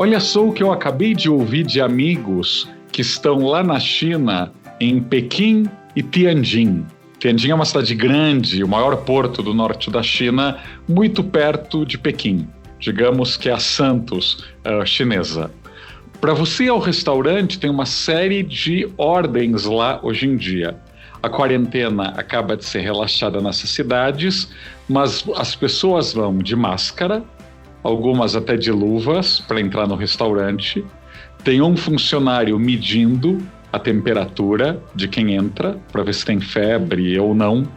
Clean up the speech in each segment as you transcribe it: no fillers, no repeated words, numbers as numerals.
Olha só o que eu acabei de ouvir de amigos que estão lá na China, em Pequim e Tianjin. Tianjin é uma cidade grande, o maior porto do norte da China, muito perto de Pequim. Digamos que é a Santos chinesa. Para você ir ao restaurante, tem uma série de ordens lá hoje em dia. A quarentena acaba de ser relaxada nessas cidades, mas as pessoas vão de máscara, algumas até de luvas, para entrar no restaurante. Tem um funcionário medindo a temperatura de quem entra, para ver se tem febre ou não.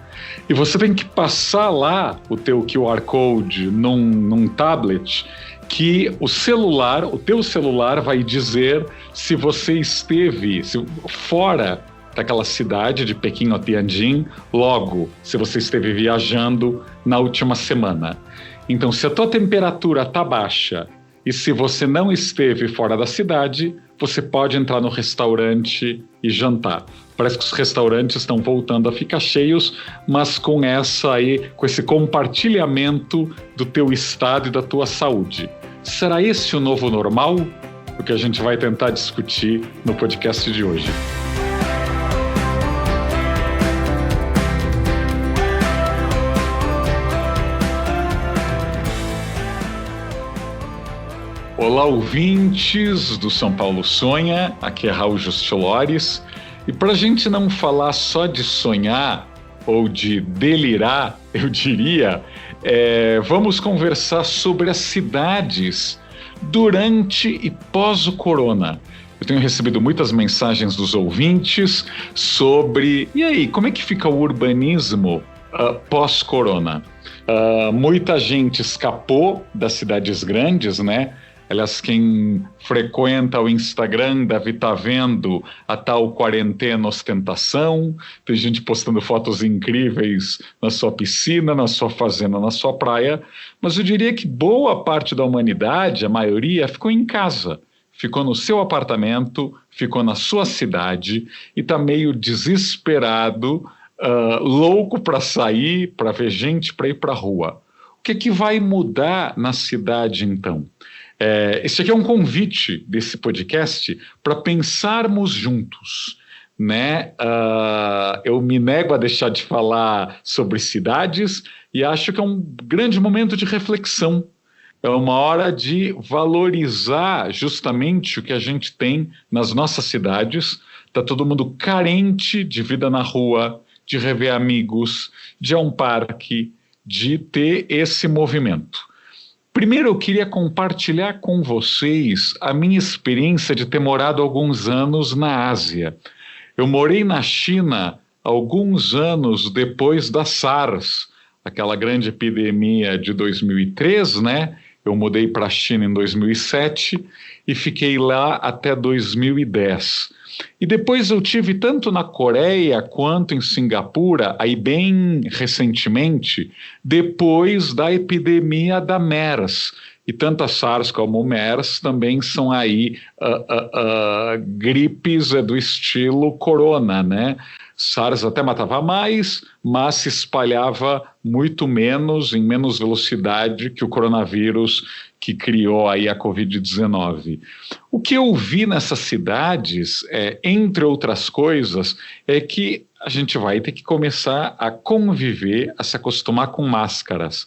E você tem que passar lá o teu QR Code num tablet, que o teu celular vai dizer se você esteve fora daquela cidade de Pequim ou Tianjin, logo, se você esteve viajando na última semana. Então, se a tua temperatura está baixa e se você não esteve fora da cidade, você pode entrar no restaurante e jantar. Parece que os restaurantes estão voltando a ficar cheios, mas com esse compartilhamento do teu estado e da tua saúde. Será esse o novo normal? O que a gente vai tentar discutir no podcast de hoje. Olá, ouvintes do São Paulo Sonha, aqui é Raul Justilores, e para a gente não falar só de sonhar ou de delirar, eu diria, vamos conversar sobre as cidades durante e pós o corona. Eu tenho recebido muitas mensagens dos ouvintes sobre, e aí, como é que fica o urbanismo pós-corona? Muita gente escapou das cidades grandes, né? Aliás, quem frequenta o Instagram deve estar vendo a tal quarentena ostentação. Tem gente postando fotos incríveis na sua piscina, na sua fazenda, na sua praia. Mas eu diria que boa parte da humanidade, a maioria, ficou em casa. Ficou no seu apartamento, ficou na sua cidade e está meio desesperado, louco para sair, para ver gente, para ir para a rua. O que é que vai mudar na cidade, então? Esse aqui é um convite desse podcast para pensarmos juntos, né? Eu me nego a deixar de falar sobre cidades e acho que é um grande momento de reflexão. É uma hora de valorizar justamente o que a gente tem nas nossas cidades. Está todo mundo carente de vida na rua, de rever amigos, de ir a um parque, de ter esse movimento. Primeiro, eu queria compartilhar com vocês a minha experiência de ter morado alguns anos na Ásia. Eu morei na China alguns anos depois da SARS, aquela grande epidemia de 2003, né? Eu mudei para a China em 2007 e fiquei lá até 2010. E depois eu tive tanto na Coreia quanto em Singapura, aí bem recentemente, depois da epidemia da MERS. E tanto a SARS como o MERS também são aí gripes do estilo corona, né? SARS até matava mais, mas se espalhava muito menos, em menos velocidade que o coronavírus que criou aí a Covid-19. O que eu vi nessas cidades, entre outras coisas, é que a gente vai ter que começar a conviver, a se acostumar com máscaras.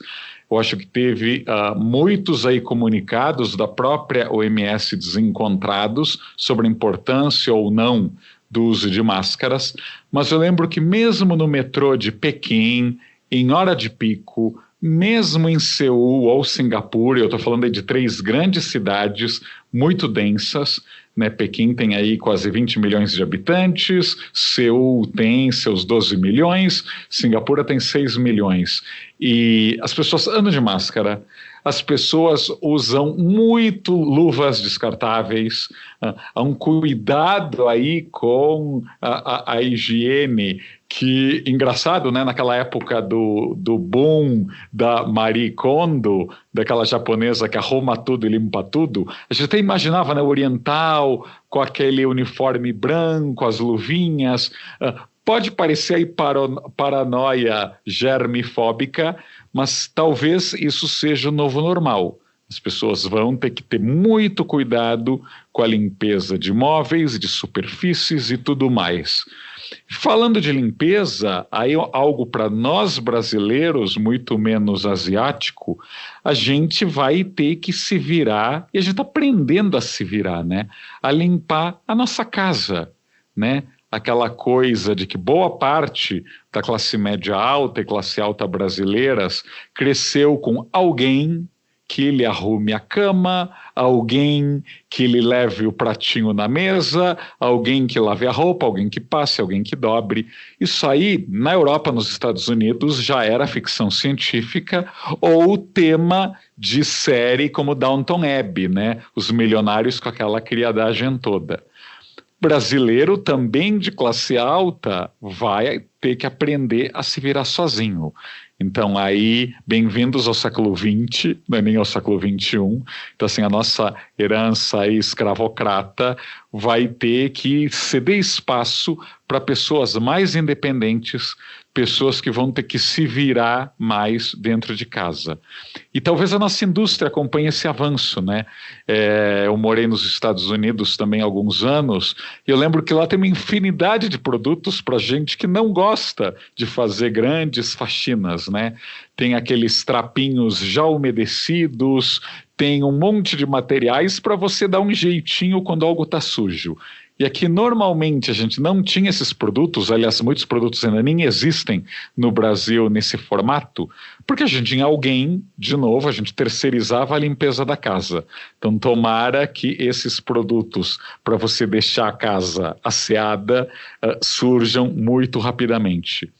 Eu acho que teve muitos aí comunicados da própria OMS desencontrados sobre a importância ou não do uso de máscaras, mas eu lembro que mesmo no metrô de Pequim, em hora de pico, mesmo em Seul ou Singapura, eu estou falando aí de 3 grandes cidades muito densas, né? Pequim tem aí quase 20 milhões de habitantes, Seul tem seus 12 milhões, Singapura tem 6 milhões. E as pessoas andam de máscara, as pessoas usam muito luvas descartáveis, há um cuidado aí com a higiene, que, engraçado, né, naquela época do boom da Marie Kondo, daquela japonesa que arruma tudo e limpa tudo, a gente até imaginava, né, oriental, com aquele uniforme branco, as luvinhas. Pode parecer aí paranoia germifóbica, mas talvez isso seja o novo normal. As pessoas vão ter que ter muito cuidado com a limpeza de móveis, de superfícies e tudo mais. Falando de limpeza, aí algo para nós brasileiros, muito menos asiático, a gente vai ter que se virar, e a gente está aprendendo a se virar, né? A limpar a nossa casa, né? Aquela coisa de que boa parte da classe média alta e classe alta brasileiras cresceu com alguém que lhe arrume a cama, alguém que lhe leve o pratinho na mesa, alguém que lave a roupa, alguém que passe, alguém que dobre. Isso aí, na Europa, nos Estados Unidos, já era ficção científica ou tema de série como Downton Abbey, né? Os milionários com aquela criadagem toda. Brasileiro também de classe alta vai ter que aprender a se virar sozinho. Então aí, bem-vindos ao século XX, não é nem ao século XXI. Então assim, a nossa herança aí escravocrata vai ter que ceder espaço para pessoas mais independentes, pessoas que vão ter que se virar mais dentro de casa. E talvez a nossa indústria acompanhe esse avanço, né? Eu morei nos Estados Unidos também há alguns anos, e eu lembro que lá tem uma infinidade de produtos para gente que não gosta de fazer grandes faxinas, né? Tem aqueles trapinhos já umedecidos, tem um monte de materiais para você dar um jeitinho quando algo está sujo. E aqui, normalmente, a gente não tinha esses produtos, aliás, muitos produtos ainda nem existem no Brasil nesse formato, porque a gente tinha alguém, de novo, a gente terceirizava a limpeza da casa. Então, tomara que esses produtos, para você deixar a casa asseada, surjam muito rapidamente.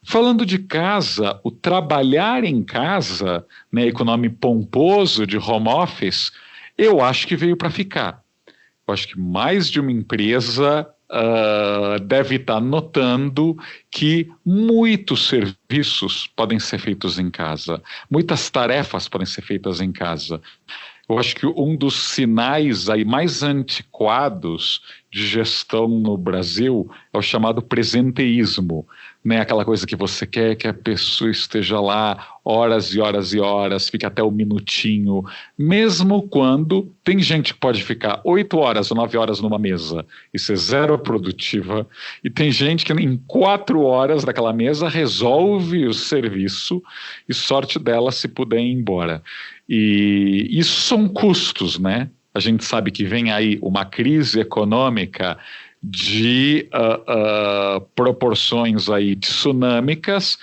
Falando de casa, o trabalhar em casa, né, com o nome pomposo de home office, eu acho que veio para ficar. Eu acho que mais de uma empresa deve estar notando que muitos serviços podem ser feitos em casa, muitas tarefas podem ser feitas em casa. Eu acho que um dos sinais aí mais antiquados de gestão no Brasil é o chamado presenteísmo, né? Aquela coisa que você quer que a pessoa esteja lá horas e horas e horas, fique até um minutinho, mesmo quando tem gente que pode ficar 8 horas ou 9 horas numa mesa e ser zero produtiva, e tem gente que em 4 horas daquela mesa resolve o serviço e sorte dela se puder ir embora. E isso são custos, né? A gente sabe que vem aí uma crise econômica de proporções aí tsunâmicas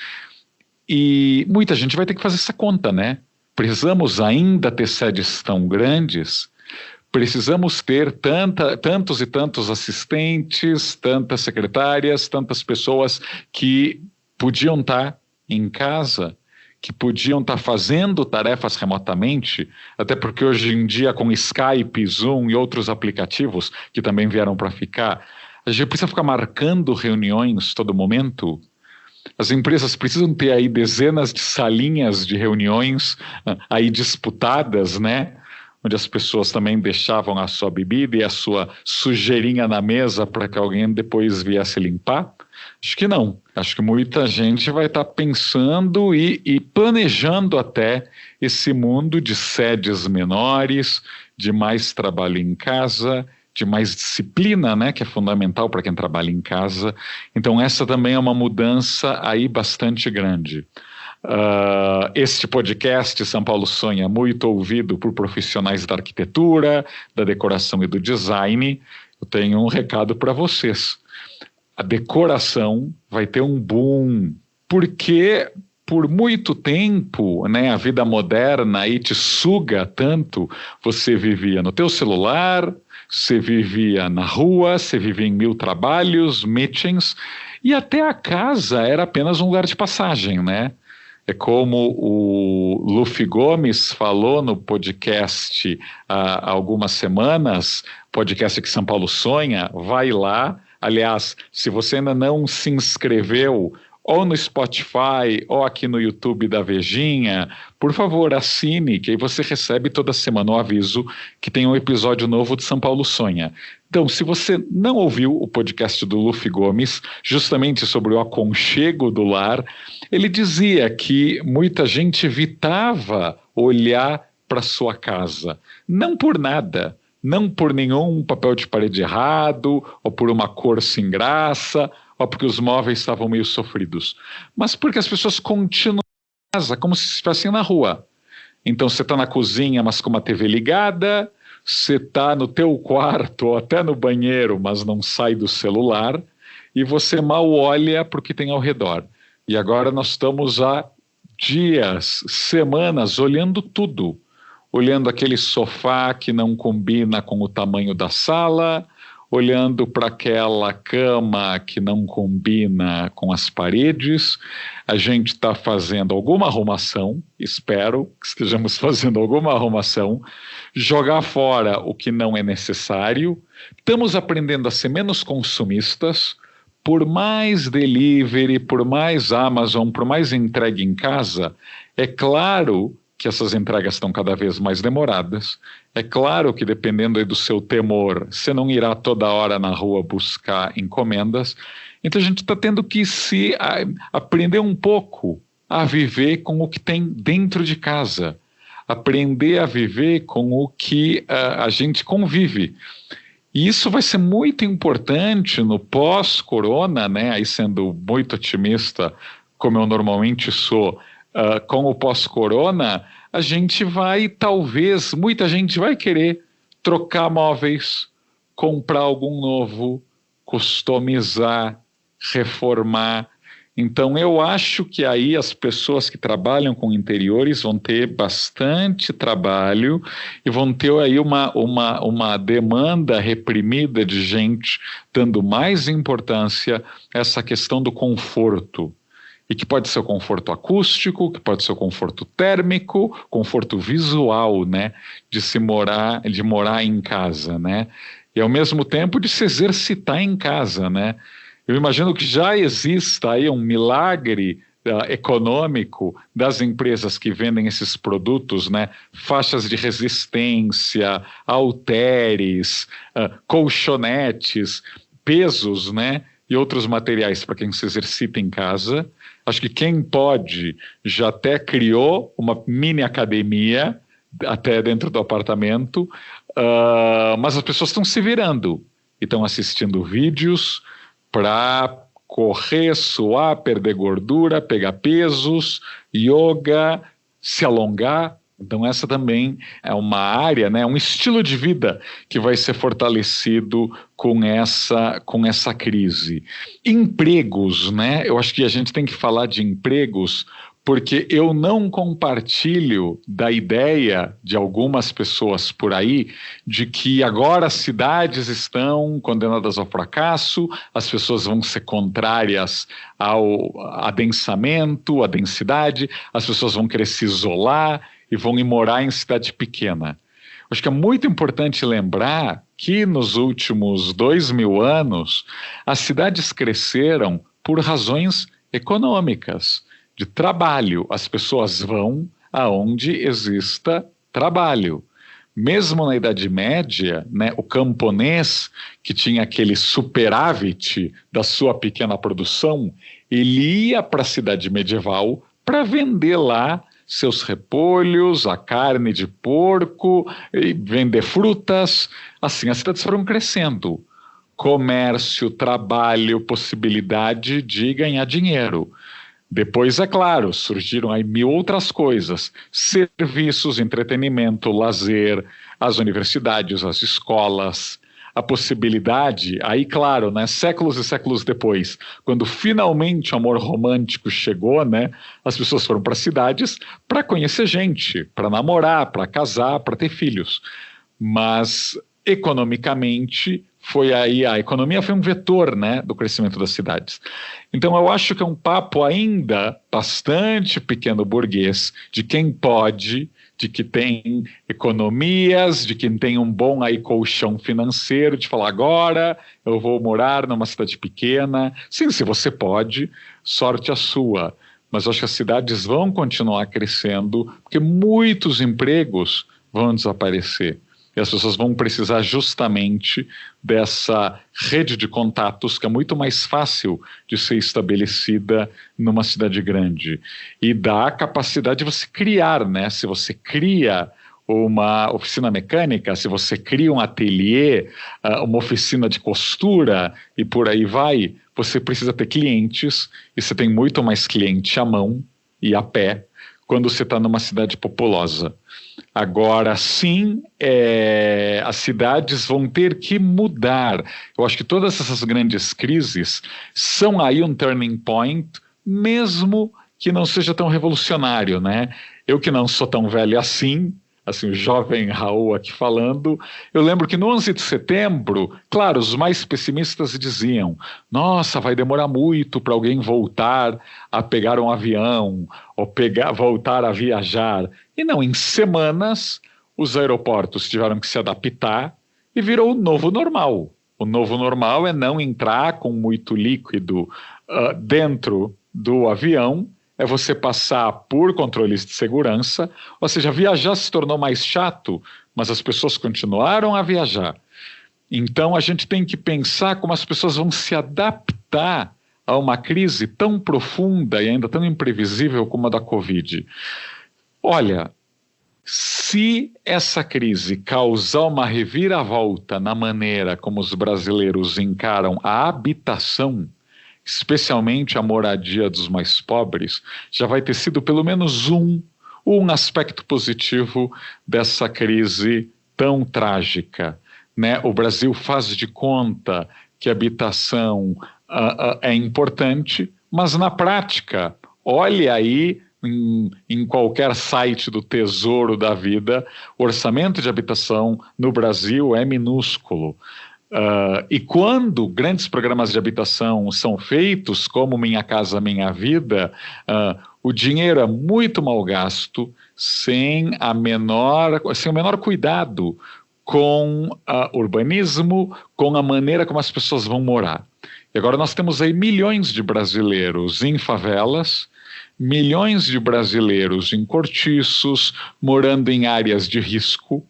e muita gente vai ter que fazer essa conta, né? Precisamos ainda ter sedes tão grandes, precisamos ter tantos e tantos assistentes, tantas secretárias, tantas pessoas que podiam estar em casa, que podiam estar fazendo tarefas remotamente, até porque hoje em dia com Skype, Zoom e outros aplicativos que também vieram para ficar, a gente precisa ficar marcando reuniões todo momento. As empresas precisam ter aí dezenas de salinhas de reuniões aí disputadas, né? Onde as pessoas também deixavam a sua bebida e a sua sujeirinha na mesa para que alguém depois viesse limpar. Acho que não. Acho que muita gente vai estar pensando e planejando até esse mundo de sedes menores, de mais trabalho em casa, de mais disciplina, né, que é fundamental para quem trabalha em casa. Então essa também é uma mudança aí bastante grande. Este podcast, São Paulo Sonha, é muito ouvido por profissionais da arquitetura, da decoração e do design. Eu tenho um recado para vocês. A decoração vai ter um boom, porque por muito tempo, né, a vida moderna aí te suga tanto, você vivia no teu celular, você vivia na rua, você vivia em 1000 trabalhos, meetings, e até a casa era apenas um lugar de passagem, né? É como o Luffy Gomes falou no podcast há algumas semanas, podcast que São Paulo Sonha, vai lá. Aliás, se você ainda não se inscreveu, ou no Spotify, ou aqui no YouTube da Vejinha, por favor, assine, que aí você recebe toda semana o aviso que tem um episódio novo de São Paulo Sonha. Então, se você não ouviu o podcast do Luffy Gomes, justamente sobre o aconchego do lar, ele dizia que muita gente evitava olhar para sua casa. Não por nada, não por nenhum papel de parede errado, ou por uma cor sem graça, ou porque os móveis estavam meio sofridos, mas porque as pessoas continuam em casa como se estivessem na rua. Então você está na cozinha, mas com uma TV ligada, você está no teu quarto ou até no banheiro, mas não sai do celular, e você mal olha para o que tem ao redor. E agora nós estamos há dias, semanas, olhando tudo. Olhando aquele sofá que não combina com o tamanho da sala, olhando para aquela cama que não combina com as paredes. A gente está fazendo alguma arrumação, espero que estejamos fazendo alguma arrumação, jogar fora o que não é necessário. Estamos aprendendo a ser menos consumistas. Por mais delivery, por mais Amazon, por mais entrega em casa, é claro que essas entregas estão cada vez mais demoradas. É claro que, dependendo aí do seu temor, você não irá toda hora na rua buscar encomendas. Então a gente está tendo que aprender um pouco a viver com o que tem dentro de casa. Aprender a viver com o que a gente convive. E isso vai ser muito importante no pós-corona, né? Aí sendo muito otimista, como eu normalmente sou, com o pós-corona, a gente vai, talvez, muita gente vai querer trocar móveis, comprar algum novo, customizar, reformar. Então, eu acho que aí as pessoas que trabalham com interiores vão ter bastante trabalho e vão ter aí uma demanda reprimida de gente dando mais importância a essa questão do conforto. E que pode ser o conforto acústico, que pode ser o conforto térmico, conforto visual, né? De morar em casa, né? E ao mesmo tempo de se exercitar em casa, né? Eu imagino que já exista aí um milagre econômico das empresas que vendem esses produtos, né? Faixas de resistência, halteres, colchonetes, pesos, né? E outros materiais para quem se exercita em casa. Acho que quem pode já até criou uma mini academia até dentro do apartamento, mas as pessoas estão se virando e estão assistindo vídeos para correr, suar, perder gordura, pegar pesos, yoga, se alongar. Então essa também é uma área, né, um estilo de vida que vai ser fortalecido com essa crise. Empregos, né? Eu acho que a gente tem que falar de empregos porque eu não compartilho da ideia de algumas pessoas por aí de que agora as cidades estão condenadas ao fracasso, as pessoas vão ser contrárias ao adensamento, à densidade, as pessoas vão querer se isolar e vão ir morar em cidade pequena. Acho que é muito importante lembrar que nos últimos 2000 anos as cidades cresceram por razões econômicas, de trabalho. As pessoas vão aonde exista trabalho. Mesmo na Idade Média, né, o camponês que tinha aquele superávit da sua pequena produção, ele ia para a cidade medieval para vender lá seus repolhos, a carne de porco, e vender frutas. Assim, as cidades foram crescendo. Comércio, trabalho, possibilidade de ganhar dinheiro. Depois, é claro, surgiram aí mil outras coisas, serviços, entretenimento, lazer, as universidades, as escolas, a possibilidade, aí claro, né, séculos e séculos depois, quando finalmente o amor romântico chegou, né, as pessoas foram para cidades para conhecer gente, para namorar, para casar, para ter filhos. Mas economicamente a economia foi um vetor, né, do crescimento das cidades. Então eu acho que é um papo ainda bastante pequeno burguês, de quem pode, de que tem economias, de quem tem um bom aí colchão financeiro, de falar agora eu vou morar numa cidade pequena. Sim, se você pode, sorte a sua. Mas eu acho que as cidades vão continuar crescendo, porque muitos empregos vão desaparecer. E as pessoas vão precisar justamente dessa rede de contatos que é muito mais fácil de ser estabelecida numa cidade grande. E dá a capacidade de você criar, né? Se você cria uma oficina mecânica, se você cria um ateliê, uma oficina de costura e por aí vai, você precisa ter clientes e você tem muito mais cliente à mão e a pé quando você está numa cidade populosa. Agora, sim, as cidades vão ter que mudar. Eu acho que todas essas grandes crises são aí um turning point, mesmo que não seja tão revolucionário, né? Eu que não sou tão velho assim o jovem Raul aqui falando, eu lembro que no 11 de setembro, claro, os mais pessimistas diziam, nossa, vai demorar muito para alguém voltar a pegar um avião, ou voltar a viajar. E não, em semanas, os aeroportos tiveram que se adaptar e virou o novo normal. O novo normal é não entrar com muito líquido dentro do avião, é você passar por controles de segurança, ou seja, viajar se tornou mais chato, mas as pessoas continuaram a viajar. Então a gente tem que pensar como as pessoas vão se adaptar a uma crise tão profunda e ainda tão imprevisível como a da Covid. Olha, se essa crise causar uma reviravolta na maneira como os brasileiros encaram a habitação, especialmente a moradia dos mais pobres, já vai ter sido pelo menos um aspecto positivo dessa crise tão trágica, né? O Brasil faz de conta que a habitação é importante, mas na prática, olhe aí em qualquer site do Tesouro da Vida, o orçamento de habitação no Brasil é minúsculo. E quando grandes programas de habitação são feitos, como Minha Casa Minha Vida, o dinheiro é muito mal gasto, sem o menor cuidado com o urbanismo, com a maneira como as pessoas vão morar. E agora nós temos aí milhões de brasileiros em favelas, milhões de brasileiros em cortiços, morando em áreas de risco,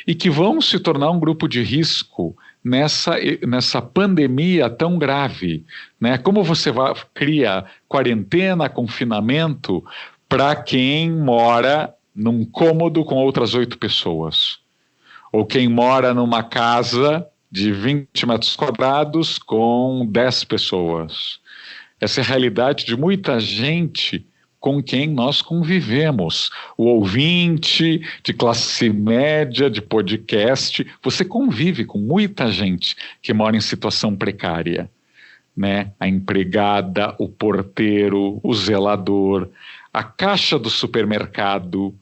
e que vão se tornar um grupo de risco nessa pandemia tão grave, né? Como você cria quarentena, confinamento para quem mora num cômodo com outras 8 pessoas, ou quem mora numa casa de 20 metros quadrados com 10 pessoas. Essa é a realidade de muita gente com quem nós convivemos. O ouvinte de classe média, de podcast, você convive com muita gente que mora em situação precária, né? A empregada, o porteiro, o zelador, a caixa do supermercado.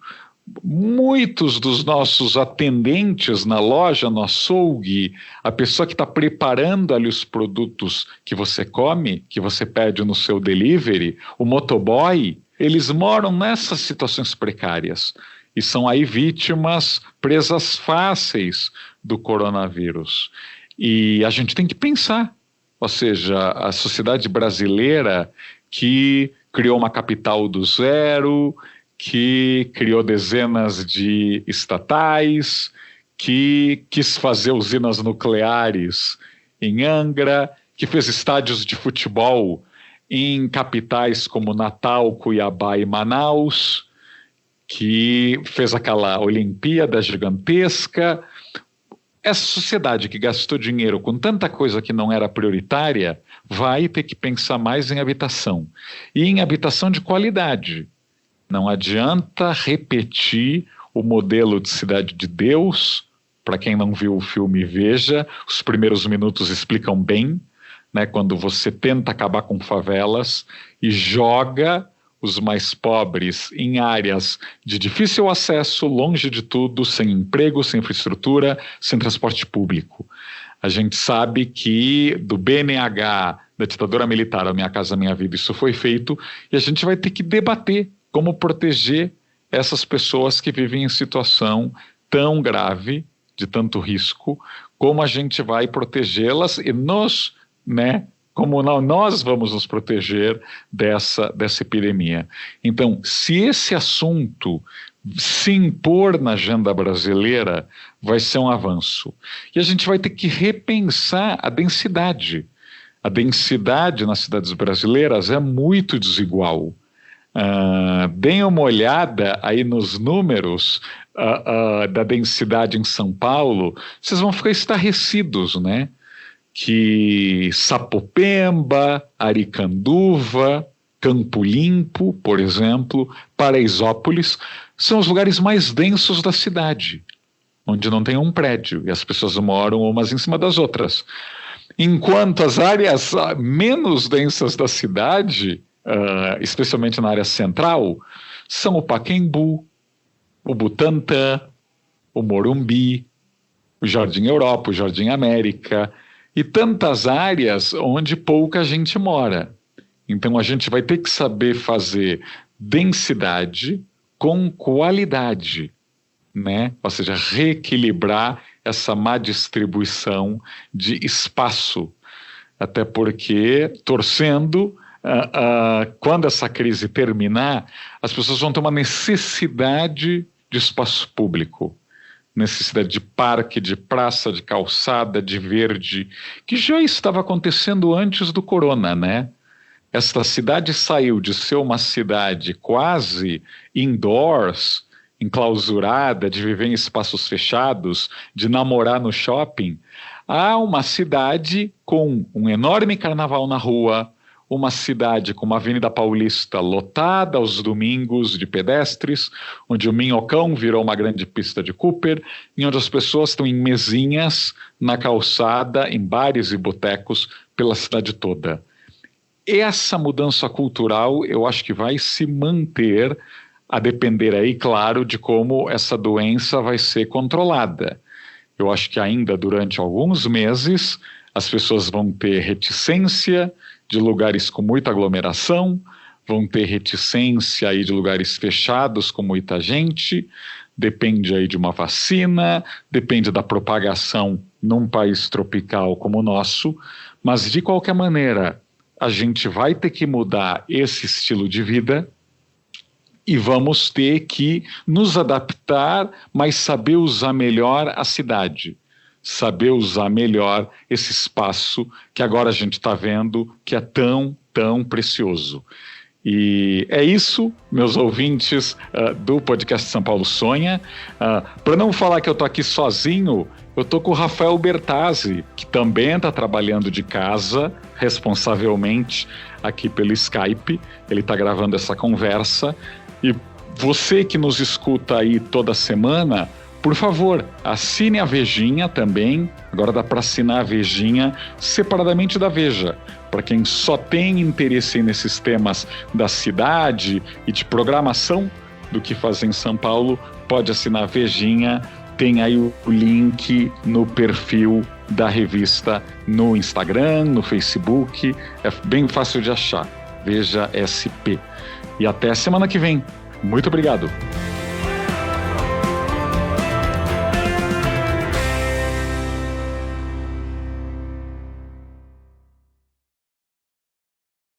Muitos dos nossos atendentes na loja, no açougue, a pessoa que está preparando ali os produtos que você come, que você pede no seu delivery, o motoboy, eles moram nessas situações precárias e são aí vítimas, presas fáceis do coronavírus. E a gente tem que pensar, ou seja, a sociedade brasileira que criou uma capital do zero, que criou dezenas de estatais, que quis fazer usinas nucleares em Angra, que fez estádios de futebol em capitais como Natal, Cuiabá e Manaus, que fez aquela Olimpíada gigantesca. Essa sociedade que gastou dinheiro com tanta coisa que não era prioritária vai ter que pensar mais em habitação, e em habitação de qualidade. Não adianta repetir o modelo de Cidade de Deus. Para quem não viu o filme, veja. Os primeiros minutos explicam bem, né, quando você tenta acabar com favelas e joga os mais pobres em áreas de difícil acesso, longe de tudo, sem emprego, sem infraestrutura, sem transporte público. A gente sabe que do BNH, da ditadura militar, a Minha Casa Minha Vida, isso foi feito, e a gente vai ter que debater como proteger essas pessoas que vivem em situação tão grave, de tanto risco, como a gente vai protegê-las e como nós vamos nos proteger dessa epidemia. Então, se esse assunto se impor na agenda brasileira, vai ser um avanço. E a gente vai ter que repensar a densidade. A densidade nas cidades brasileiras é muito desigual. Deem uma olhada aí nos números da densidade em São Paulo, vocês vão ficar estarrecidos, né? Que Sapopemba, Aricanduva, Campo Limpo, por exemplo, Paraisópolis, são os lugares mais densos da cidade, onde não tem um prédio e as pessoas moram umas em cima das outras. Enquanto as áreas menos densas da cidade, especialmente na área central, são o Pacaembu, o Butantã, o Morumbi, o Jardim Europa, o Jardim América e tantas áreas onde pouca gente mora. Então a gente vai ter que saber fazer densidade com qualidade, né? Ou seja, reequilibrar essa má distribuição de espaço. Até porque, torcendo, quando essa crise terminar, as pessoas vão ter uma necessidade de espaço público, necessidade de parque, de praça, de calçada, de verde, que já estava acontecendo antes do corona, né? Esta cidade saiu de ser uma cidade quase indoors, enclausurada, de viver em espaços fechados, de namorar no shopping, a uma cidade com um enorme carnaval na rua, uma cidade com uma Avenida Paulista lotada aos domingos de pedestres, onde o Minhocão virou uma grande pista de Cooper, e onde as pessoas estão em mesinhas na calçada, em bares e botecos pela cidade toda. Essa mudança cultural eu acho que vai se manter, a depender aí, claro, de como essa doença vai ser controlada. Eu acho que ainda durante alguns meses as pessoas vão ter reticência de lugares com muita aglomeração, vão ter reticência aí de lugares fechados com muita gente, depende aí de uma vacina, depende da propagação num país tropical como o nosso, mas de qualquer maneira a gente vai ter que mudar esse estilo de vida e vamos ter que nos adaptar, mas saber usar melhor a cidade, saber usar melhor esse espaço que agora a gente está vendo que é tão, tão precioso. E é isso, meus ouvintes do podcast São Paulo Sonha. Para não falar que eu estou aqui sozinho, eu estou com o Rafael Bertazzi, que também está trabalhando de casa, responsavelmente, aqui pelo Skype. Ele está gravando essa conversa. E você que nos escuta aí toda semana, por favor, assine a Vejinha também. Agora dá para assinar a Vejinha separadamente da Veja. Para quem só tem interesse nesses temas da cidade e de programação do que fazer em São Paulo, pode assinar a Vejinha. Tem aí o link no perfil da revista no Instagram, no Facebook. É bem fácil de achar. Veja SP. E até semana que vem. Muito obrigado.